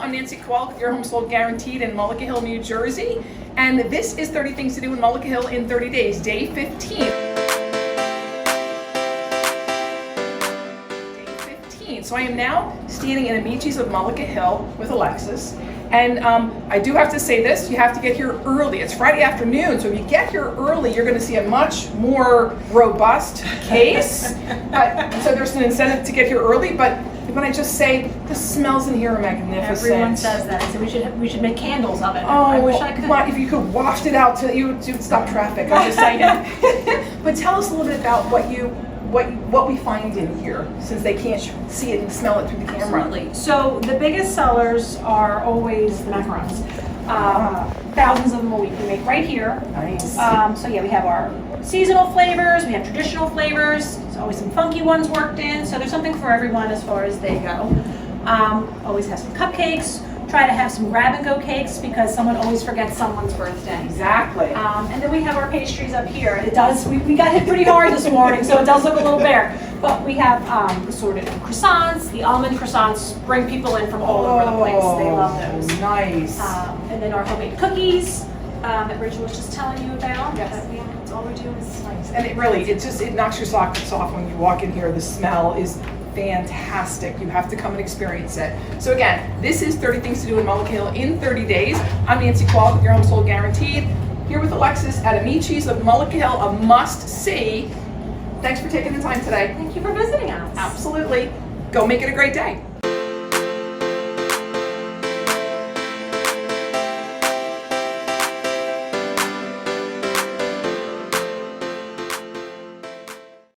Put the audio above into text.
I'm Nancy Kowalik, your home sold guaranteed in Mullica Hill, New Jersey. And this is 30 Things to Do in Mullica Hill in 30 Days, day 15. Day 15. So I am now standing in Amici's of Mullica Hill with Alexis. And I do have to say this, you have to get here early. It's Friday afternoon, so if you get here early, you're going to see a much more robust case. So there's an incentive to get here early, but when I just say, the smells in here are magnificent. Everyone says that, so we should make candles of it. Oh, I wish I could. If you could waft it out, you'd stop traffic, I'm just saying. But tell us a little bit about what we find in here, since they can't see it and smell it through the camera. Absolutely. So the biggest sellers are always the macarons. Thousands of them a week we make right here. Nice. So yeah, we have our seasonal flavors, we have traditional flavors, there's always some funky ones worked in, so there's something for everyone as far as they go. Always have some cupcakes, try to have some grab-and-go cakes because someone always forgets someone's birthday. Exactly. And then we have our pastries up here. It does, we got hit pretty hard this morning, so it does look a little bare. But we have assorted croissants. The almond croissants bring people in from all over the place. They love those. Nice. And then our homemade cookies that Rachel was just telling you about. Yes. That's all we do is nice. And it knocks your socks off when you walk in here. The smell is fantastic. You have to come and experience it. So again, this is 30 Things to Do in Mullica Hill in 30 days. I'm Nancy Kowalik, your home sold guaranteed. Here with Alexis at Amici's of Mullica Hill, a must-see. Thanks for taking the time today. Thank you for visiting us. Absolutely. Go make it a great day.